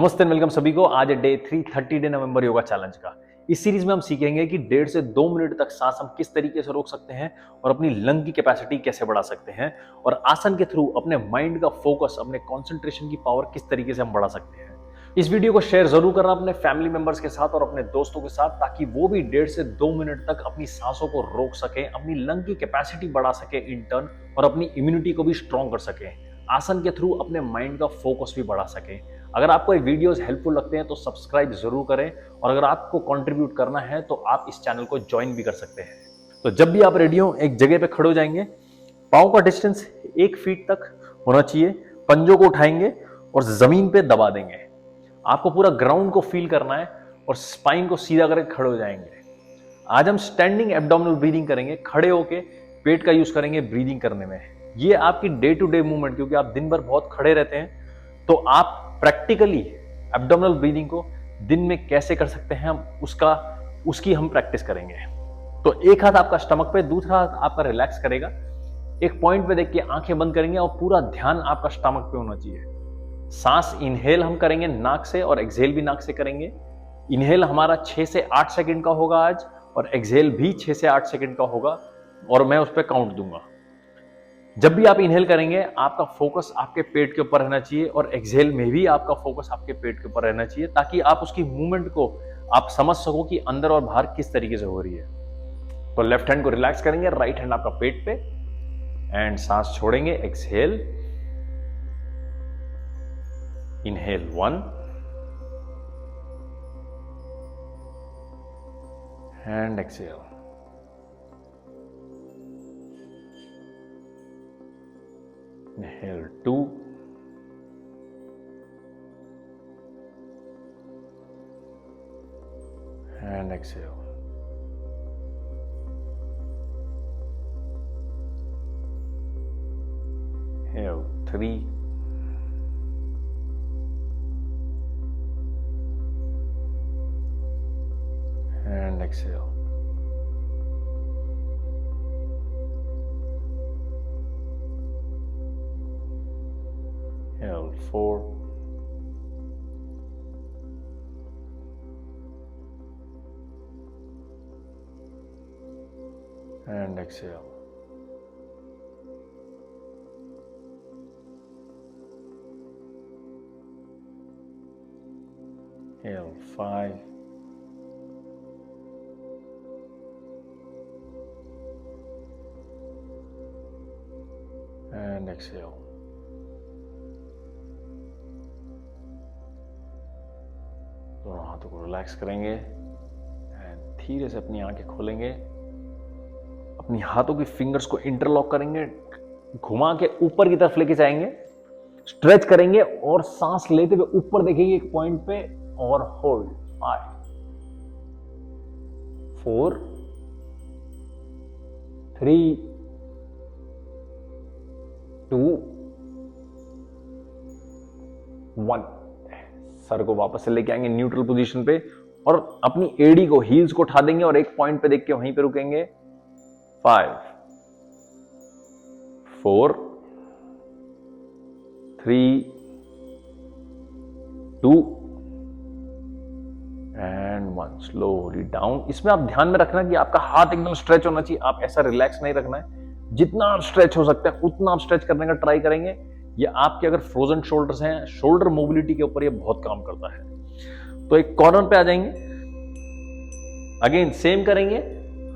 नमस्ते वेलकम सभी को। आज है डे 330 डे नवंबर योगा चैलेंज का। इस सीरीज में हम सीखेंगे कि 1.5 से 2 मिनट तक सांस हम किस तरीके से रोक सकते हैं और अपनी लंग की कैपेसिटी कैसे बढ़ा सकते हैं और आसन के थ्रू अपने माइंड का फोकस, अपने कंसंट्रेशन की पावर किस तरीके से हम बढ़ा सकते हैं। इस वीडियो को शेयर जरूर करना अपने फैमिली मेंबर्स के साथ और अपने दोस्तों के साथ, ताकि वो भी 1.5 से 2 मिनट तक अपनी सांसों को रोक सके, अपनी लंग की कैपेसिटी बढ़ा सके इन टर्न, और अपनी इम्यूनिटी को भी स्ट्रॉन्ग कर सके, आसन के थ्रू अपने माइंड का फोकस भी बढ़ा सके। अगर आपको ये वीडियोस हेल्पफुल लगते हैं तो सब्सक्राइब जरूर करें, और अगर आपको कंट्रीब्यूट करना है तो आप इस चैनल को ज्वाइन भी कर सकते हैं। तो जब भी आप रेडी हो, एक जगह पे खड़े हो जाएंगे, पाँव का डिस्टेंस 1 फीट तक होना चाहिए, पंजों को उठाएंगे और जमीन पे दबा देंगे। आपको पूरा ग्राउंड को फील करना है और स्पाइन को सीधा करके खड़े हो जाएंगे। आज हम स्टैंडिंग एब्डोमिनल ब्रीदिंग करेंगे, खड़े होके पेट का यूज करेंगे ब्रीदिंग करने में। ये आपकी डे टू डे मूवमेंट, क्योंकि आप दिन भर बहुत खड़े रहते हैं, तो आप प्रैक्टिकली एब्डोमिनल ब्रीदिंग को दिन में कैसे कर सकते हैं, हम उसकी हम प्रैक्टिस करेंगे। तो एक हाथ आपका स्टमक पे, दूसरा हाथ आपका रिलैक्स करेगा। एक पॉइंट पे देख के आंखें बंद करेंगे और पूरा ध्यान आपका स्टमक पे होना चाहिए। सांस इनहेल हम करेंगे नाक से और एक्सहेल भी नाक से करेंगे। इनहेल हमारा 6 से 8 सेकंड का होगा आज, और एक्सहेल भी 6 से 8 सेकंड का होगा, और मैं उस पर काउंट दूंगा। जब भी आप इनहेल करेंगे, आपका फोकस आपके पेट के ऊपर रहना चाहिए, और एक्सहेल में भी आपका फोकस आपके पेट के ऊपर रहना चाहिए, ताकि आप उसकी मूवमेंट को आप समझ सको कि अंदर और बाहर किस तरीके से हो रही है। तो लेफ्ट हैंड को रिलैक्स करेंगे, राइट हैंड आपका पेट पे, एंड सांस छोड़ेंगे। Exhale, inhale 1 and exhale. Inhale 2 and exhale. Inhale 3 and exhale. Inhale 4 and exhale. Inhale 5 and exhale. दोनों हाथों को रिलैक्स करेंगे एंड धीरे से अपनी आंखें खोलेंगे। अपनी हाथों की फिंगर्स को इंटरलॉक करेंगे, घुमा के ऊपर की तरफ लेके जाएंगे, स्ट्रेच करेंगे और सांस लेते हुए ऊपर देखेंगे एक पॉइंट पे, और होल्ड 5 4 3 2 1। सर को वापस से लेके आएंगे न्यूट्रल पोजीशन पे, और अपनी एडी को, हील्स को उठा देंगे और एक पॉइंट पे देख के वहीं पे रुकेंगे। 5 4 3 2 एंड 1। Slowly down. इसमें आप ध्यान में रखना कि आपका हाथ एकदम स्ट्रेच होना चाहिए, आप ऐसा रिलैक्स नहीं रखना है। जितना आप स्ट्रेच हो सकता है उतना आप स्ट्रेच करने का ट्राई करेंगे। ये आपके अगर फ्रोजन शोल्डर्स हैं, शोल्डर मोबिलिटी के ऊपर ये बहुत काम करता है। तो एक कॉर्नर पे आ जाएंगे, अगेन सेम करेंगे,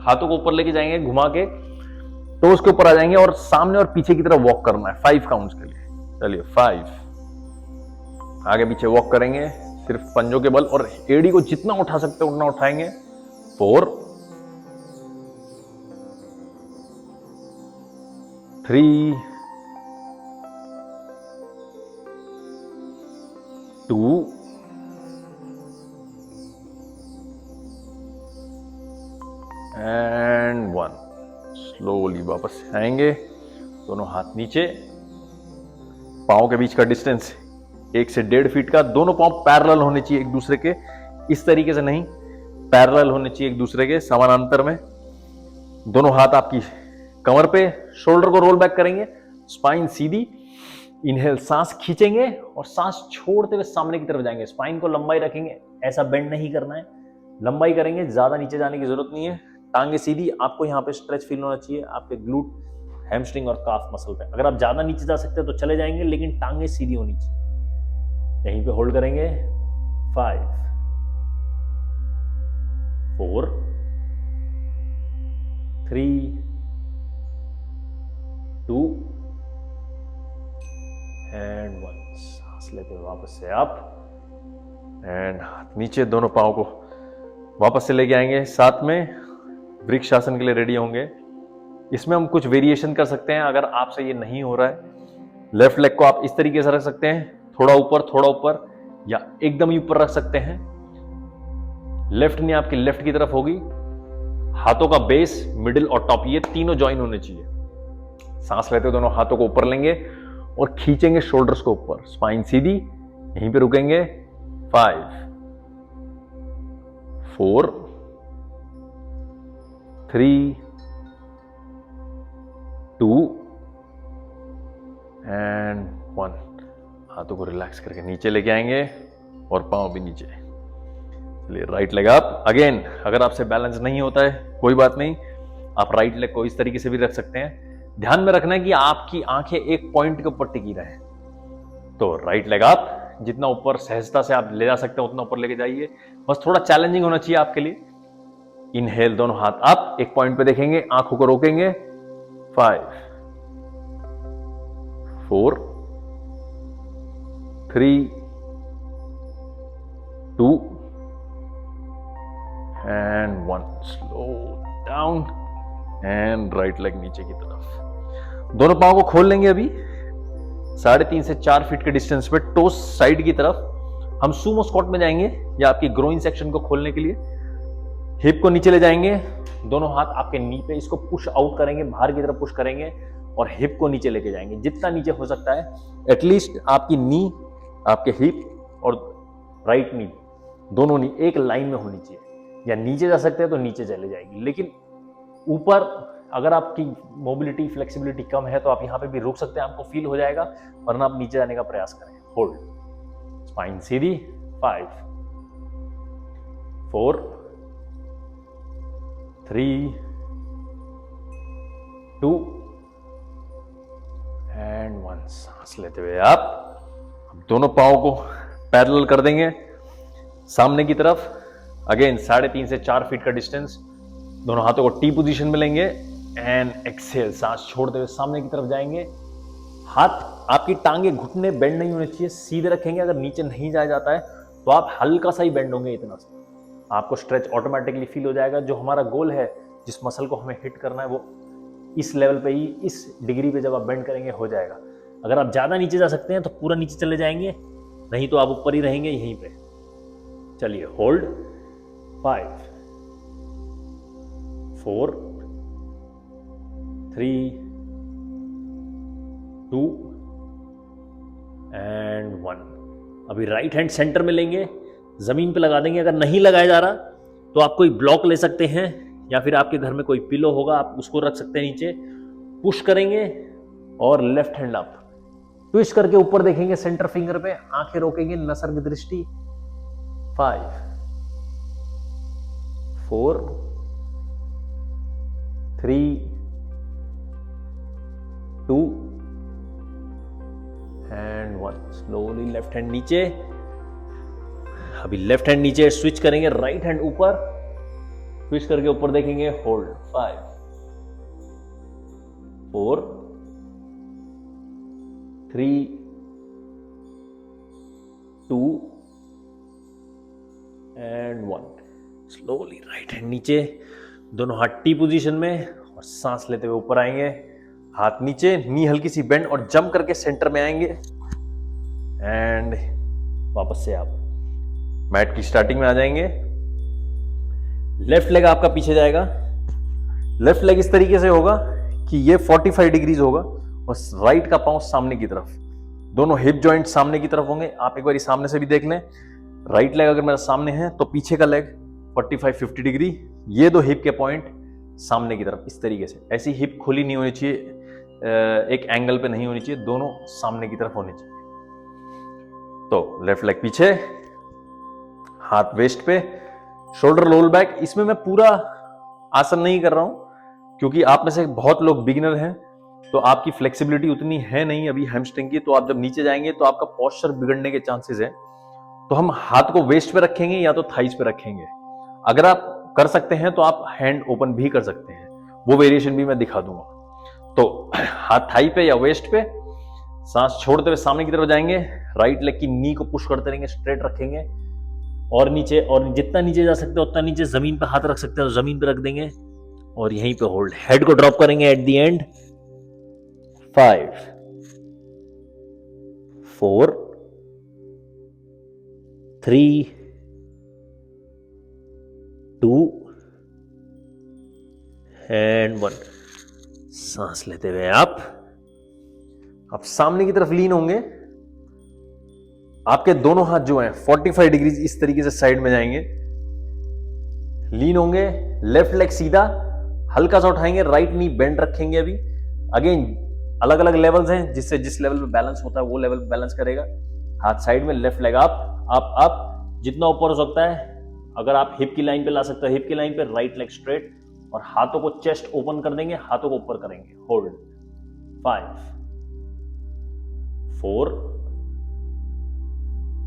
हाथों को ऊपर लेके जाएंगे, घुमा के टोस के ऊपर आ जाएंगे और सामने और पीछे की तरफ वॉक करना है 5 काउंट्स के लिए। चलिए 5, आगे पीछे वॉक करेंगे सिर्फ पंजों के बल, और एड़ी को जितना उठा सकते हो उतना उठाएंगे। 4 3 2 एंड 1। स्लोली वापस आएंगे, दोनों हाथ नीचे, पाँव के बीच का डिस्टेंस 1 से 1.5 फीट का। दोनों पाँव पैरेलल होने चाहिए एक दूसरे के, इस तरीके से नहीं, पैरेलल होने चाहिए एक दूसरे के, समानांतर में। दोनों हाथ आपकी कमर पे, शोल्डर को रोल बैक करेंगे, स्पाइन सीधी, इनहेल, सांस खींचेंगे और सांस छोड़ते हुए सामने की तरफ जाएंगे। स्पाइन को लंबाई रखेंगे, ऐसा बेंड नहीं करना है, लंबाई करेंगे, ज्यादा नीचे जाने की जरूरत नहीं है। टांगे सीधी, आपको यहाँ पे स्ट्रेच फील होना चाहिए आपके ग्लूट, हैमस्ट्रिंग और काफ मसल पे। अगर आप ज्यादा नीचे जा सकते हैं तो चले जाएंगे, लेकिन टांगे सीधी होनी चाहिए। यहीं पे होल्ड करेंगे। 5 4 3 2 एंड 1। सांस लेते हुए वापस से अप एंड हाथ नीचे, दोनों पाँव को वापस से लेके आएंगे। साथ में वृक्ष आसन के लिए रेडी होंगे। इसमें हम कुछ वेरिएशन कर सकते हैं। अगर आपसे ये नहीं हो रहा है, लेफ्ट लेग को आप इस तरीके से रख सकते हैं, थोड़ा ऊपर, या एकदम ही ऊपर रख सकते हैं। लेफ्ट नी आपकी लेफ्ट की तरफ होगी, हाथों का बेस, मिडिल और टॉप, ये तीनों ज्वाइन होने चाहिए। सांस लेते हुए दोनों हाथों को ऊपर लेंगे और खींचेंगे शोल्डर्स को ऊपर, स्पाइन सीधी, यहीं पे रुकेंगे। 5 4 3 2 एंड 1। हाथों को रिलैक्स करके नीचे लेके आएंगे और पांव भी नीचे। चलिए, राइट लेग अप अगेन। अगर आपसे बैलेंस नहीं होता है कोई बात नहीं, आप राइट लेग को इस तरीके से भी रख सकते हैं। ध्यान में रखना है कि आपकी आंखें एक पॉइंट के ऊपर टिकी रहे। तो राइट लेग अप, जितना ऊपर सहजता से आप ले जा सकते हैं उतना ऊपर लेके जाइए। बस थोड़ा चैलेंजिंग होना चाहिए आपके लिए। इनहेल, दोनों हाथ अप, एक पॉइंट पे देखेंगे, आंखों को रोकेंगे। 5 4 3 2 and 1। Slow down and right leg नीचे की तरफ। दोनों पांव को खोल लेंगे अभी 3.5 से 4 फीट के डिस्टेंस पे, टोस साइड की तरफ। हम सूमो स्क्वाट में जाएंगे, या आपकी ग्रोइन सेक्शन को खोलने के लिए हिप को नीचे ले जाएंगे, दोनों हाथ आपके नी पे, इसको पुश आउट करेंगे, बाहर की तरफ पुश करेंगे और हिप को नीचे लेके जाएंगे जितना नीचे हो सकता है। एटलीस्ट आपकी नी, आपके हिप और राइट नी, दोनों नी एक लाइन में होनी चाहिए। या नीचे जा सकते हैं तो नीचे चले जाएगी, लेकिन ऊपर अगर आपकी मोबिलिटी, फ्लेक्सिबिलिटी कम है तो आप यहां पे भी रुक सकते हैं, आपको फील हो जाएगा, वरना आप नीचे जाने का प्रयास करें। Hold, spine Sidhi. 5 4 3 2 एंड 1। सांस लेते हुए आप दोनों पांव को पैरेलल कर देंगे सामने की तरफ। अगेन 3.5 से 4 फीट का डिस्टेंस। दोनों हाथों को टी पोजीशन में लेंगे एंड एक्सहेल, सांस छोड़ते हुए सामने की तरफ जाएंगे। हाथ, आपकी टांगे, घुटने बेंड नहीं होने चाहिए, सीधे रखेंगे। अगर नीचे नहीं जाया जाता है तो आप हल्का सा ही बेंड होंगे, इतना सा। आपको स्ट्रेच ऑटोमेटिकली फील हो जाएगा। जो हमारा गोल है, जिस मसल को हमें हिट करना है, वो इस लेवल पे ही, इस डिग्री पे जब आप बेंड करेंगे हो जाएगा। अगर आप ज्यादा नीचे जा सकते हैं तो पूरा नीचे चले जाएंगे, नहीं तो आप ऊपर ही रहेंगे यहीं पे। चलिए, होल्ड। 5 4 3 2 एंड 1। अभी राइट हैंड सेंटर में लेंगे, जमीन पे लगा देंगे। अगर नहीं लगाया जा रहा तो आप कोई ब्लॉक ले सकते हैं, या फिर आपके घर में कोई पिलो होगा, आप उसको रख सकते हैं नीचे। पुश करेंगे और लेफ्ट हैंड अप, ट्विस्ट करके ऊपर देखेंगे सेंटर फिंगर पे, आंखें रोकेंगे, नसर की दृष्टि। 5 4 3 2 एंड 1। स्लोली लेफ्ट हैंड नीचे। अभी लेफ्ट हैंड नीचे, स्विच करेंगे, राइट हैंड ऊपर, स्विच करके ऊपर देखेंगे। Hold. 5 4 3 2 and 1। Slowly right hand नीचे, दोनों हाथ टी पोजीशन में, और सांस लेते हुए ऊपर आएंगे, हाथ नीचे, नी हल्की सी बेंड, और जंप करके सेंटर में आएंगे एंड वापस से आप मैट की स्टार्टिंग में आ जाएंगे। लेफ्ट लेग आपका पीछे जाएगा। लेफ्ट लेग इस तरीके से होगा कि ये 45 डिग्रीज होगा और राइट का पांव सामने की तरफ, दोनों हिप जॉइंट सामने की तरफ होंगे। आप एक बार सामने से भी देख लें। राइट लेग अगर मेरा सामने है तो पीछे का लेग 45-50 डिग्री, ये दो हिप के पॉइंट सामने की तरफ, इस तरीके से। ऐसी हिप खुली नहीं होनी चाहिए, एक एंगल पे नहीं होनी चाहिए, दोनों सामने की तरफ होनी चाहिए। तो लेफ्ट लेग पीछे, हाथ वेस्ट पे, शोल्डर रोल बैक। इसमें मैं पूरा आसन नहीं कर रहा हूं क्योंकि आप में से बहुत लोग बिगिनर हैं, तो आपकी फ्लेक्सिबिलिटी उतनी है नहीं अभी हैमस्ट्रिंग की, तो आप जब नीचे जाएंगे तो आपका पोस्चर बिगड़ने के चांसेस है। तो हम हाथ को वेस्ट पे रखेंगे या तो थाइस पे रखेंगे। अगर आप कर सकते हैं तो आप हैंड ओपन भी कर सकते हैं, वो वेरिएशन भी मैं दिखा दूंगा। तो हाथ थाई पे या वेस्ट पे, सांस छोड़ते हुए सामने की तरफ जाएंगे, राइट लेग की नी को पुश करते रहेंगे, स्ट्रेट रखेंगे और नीचे, और जितना नीचे जा सकते हो उतना नीचे, जमीन पे हाथ रख सकते हो जमीन पे रख देंगे और यहीं पे होल्ड। हेड को ड्रॉप करेंगे एट द एंड। 5 4 3 2 एंड 1। सांस लेते हुए आप सामने की तरफ लीन होंगे। आपके दोनों हाथ जो हैं 45 डिग्री इस तरीके से साइड में जाएंगे, लीन होंगे। लेफ्ट लेग सीधा, हल्का सा उठाएंगे, राइट नी बेंड रखेंगे। अभी अगेन अलग अलग लेवल्स हैं, जिससे जिस लेवल पे बैलेंस होता है वो लेवल पे बैलेंस करेगा। हाथ साइड में, लेफ्ट लेग अप, जितना ऊपर हो सकता है। अगर आप हिप की लाइन पे ला सकते हो हिप की लाइन पे, राइट लेग स्ट्रेट, और हाथों को चेस्ट ओपन कर देंगे, हाथों को ऊपर करेंगे, होल्ड। 5 4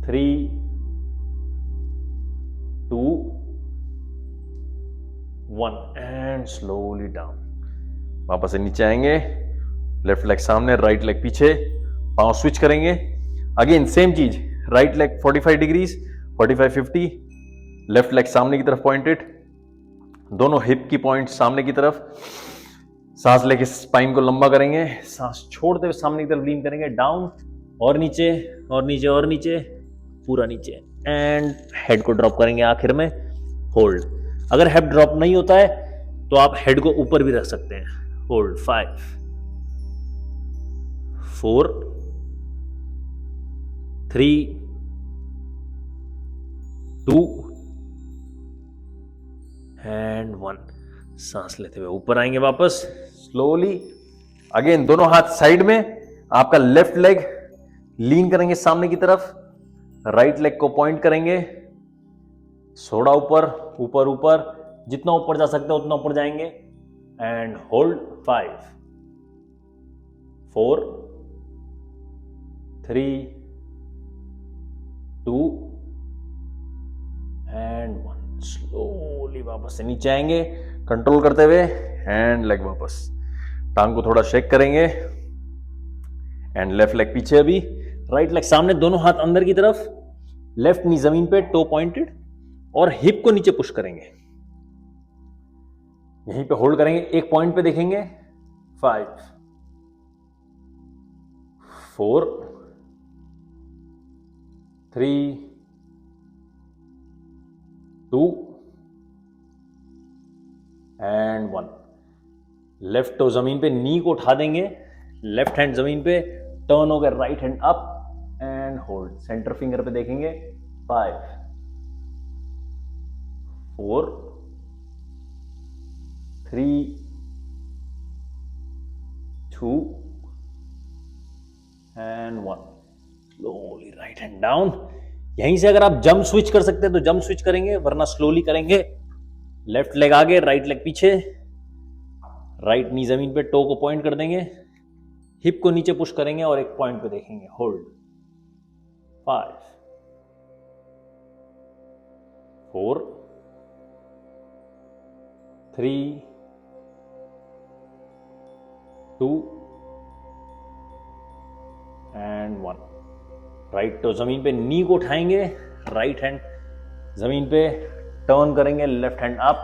3 2 1 and slowly down. वापस से नीचे आएंगे, लेफ्ट लेग सामने, राइट लेग पीछे, पांव स्विच करेंगे। अगेन सेम चीज, right leg 45 degrees, 45 50, left leg सामने की तरफ पॉइंटेड, दोनों हिप की पॉइंट सामने की तरफ। सांस लेके स्पाइन को लंबा करेंगे, सांस छोड़ते हुए सामने की तरफ लीन करेंगे, डाउन और नीचे और नीचे और नीचे, पूरा नीचे, एंड हेड को ड्रॉप करेंगे आखिर में, होल्ड। अगर हेड ड्रॉप नहीं होता है तो आप हेड को ऊपर भी रख सकते हैं, होल्ड। 5 4 3 2 एंड 1। सांस लेते हुए ऊपर आएंगे वापस स्लोली। अगेन दोनों हाथ साइड में, आपका लेफ्ट लेग लीन करेंगे सामने की तरफ, राइट लेग को पॉइंट करेंगे, थोड़ा ऊपर ऊपर ऊपर, जितना ऊपर जा सकते हो उतना ऊपर जाएंगे, एंड होल्ड। 5 4 3 2 एंड 1। स्लोली वापस से नीचे आएंगे कंट्रोल करते हुए, हैंड लेग वापस, टांग को थोड़ा शेक करेंगे, एंड लेफ्ट लेग पीछे, अभी राइट लेग सामने, दोनों हाथ अंदर की तरफ, लेफ्ट नी जमीन पे, टो पॉइंटेड, और हिप को नीचे पुश करेंगे, यहीं पे होल्ड करेंगे, एक पॉइंट पे देखेंगे। 5 4 3 2 एंड 1। लेफ्ट टो जमीन पे, नी को उठा देंगे, लेफ्ट हैंड जमीन पे, टर्न हो गया, right hand up and hold. Centre finger पे देखेंगे। 5 4 3 2 and 1। Slowly right hand down. यहीं से अगर आप जंप स्विच कर सकते हैं तो जंप स्विच करेंगे, वरना स्लोली करेंगे। लेफ्ट लेग आगे, राइट लेग पीछे, राइट नी जमीन पे, टो को पॉइंट कर देंगे, हिप को नीचे पुश करेंगे और एक पॉइंट पे देखेंगे, होल्ड। 5 4 3 2 एंड 1। राइट टो जमीन पे, नी को उठाएंगे, राइट हैंड जमीन पे, टर्न करेंगे, left hand up,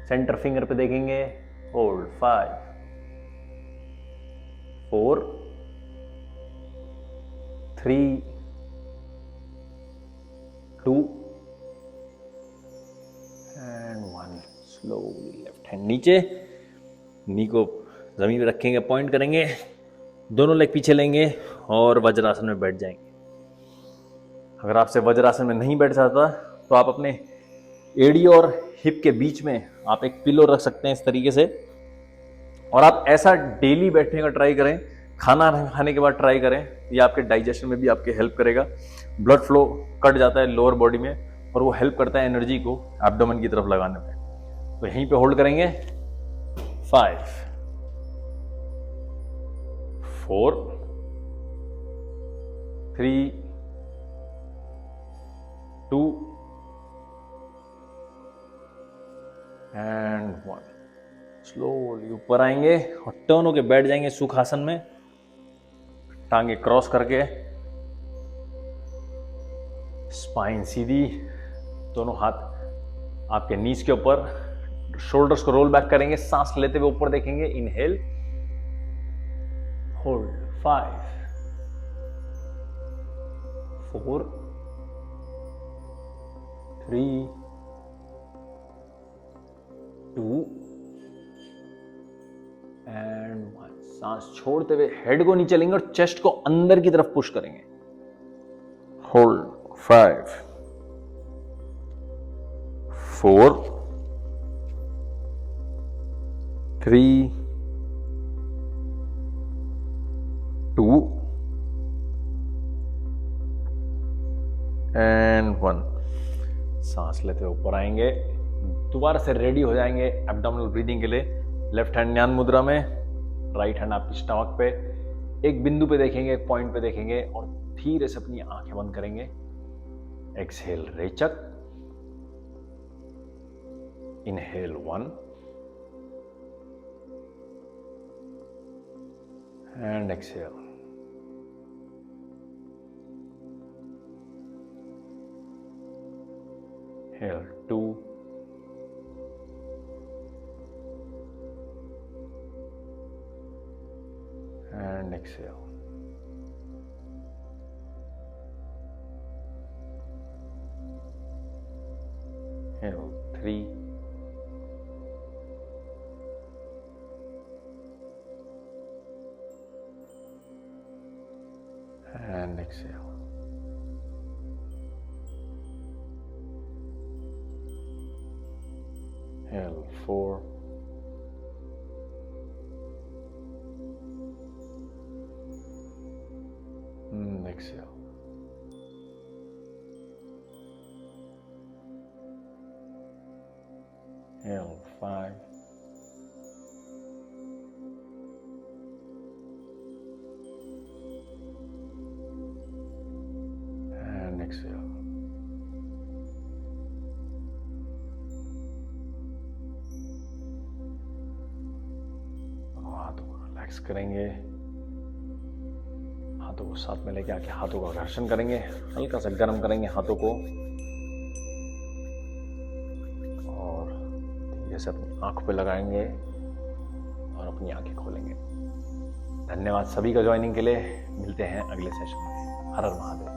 centre finger पे देखेंगे, hold. 5 4 3 2 and 1। Slowly left hand नीचे, नी को जमीन पे रखेंगे, पॉइंट करेंगे, दोनों लेग पीछे लेंगे और वज्रासन में बैठ जाएंगे। अगर आपसे वज्रासन में नहीं बैठ जाता तो आप अपने एड़ी और हिप के बीच में आप एक पिलो रख सकते हैं इस तरीके से, और आप ऐसा डेली बैठने का ट्राई करें, खाना खाने के बाद ट्राई करें। ये आपके डाइजेशन में भी आपके हेल्प करेगा। ब्लड फ्लो कट जाता है लोअर बॉडी में और वो हेल्प करता है एनर्जी को एब्डोमेन की तरफ लगाने में। तो यहीं पे होल्ड करेंगे 5 4 3 2 एंड 1। स्लोली ऊपर आएंगे और टर्न होके बैठ जाएंगे सुखासन में, टांगे क्रॉस करके, स्पाइन सीधी, दोनों हाथ आपके नीज के ऊपर, शोल्डर्स को रोल बैक करेंगे, सांस लेते हुए ऊपर देखेंगे। Inhale, hold 5 4 3 2 and 1। सांस छोड़ते हुए हेड को नीचे लेंगे और चेस्ट को अंदर की तरफ पुश करेंगे। Hold 5 4 3 2 and 1। सांस लेते हुए ऊपर आएंगे, दोबारा से रेडी हो जाएंगे एब्डोमिनल ब्रीदिंग के लिए। लेफ्ट हैंड न्यान मुद्रा में, राइट हैंड आपकी स्टमक पे, एक बिंदु पे देखेंगे, एक पॉइंट पे देखेंगे और धीरे से अपनी आंखें बंद करेंगे। एक्सहेल रेचक, inhale 1 and exhale. Inhale 2 and exhale. Inhale 3 and exhale. Inhale 4 and exhale. Inhale 5 and exhale. Relax करेंगे, हाथों को साथ में लेके आके हाथों का घर्षण करेंगे, हल्का सा गर्म करेंगे हाथों को और धीरे से अपनी आंख पे लगाएंगे और अपनी आंखें खोलेंगे। धन्यवाद सभी का ज्वाइनिंग के लिए। मिलते हैं अगले सेशन में। हर हर महादेव।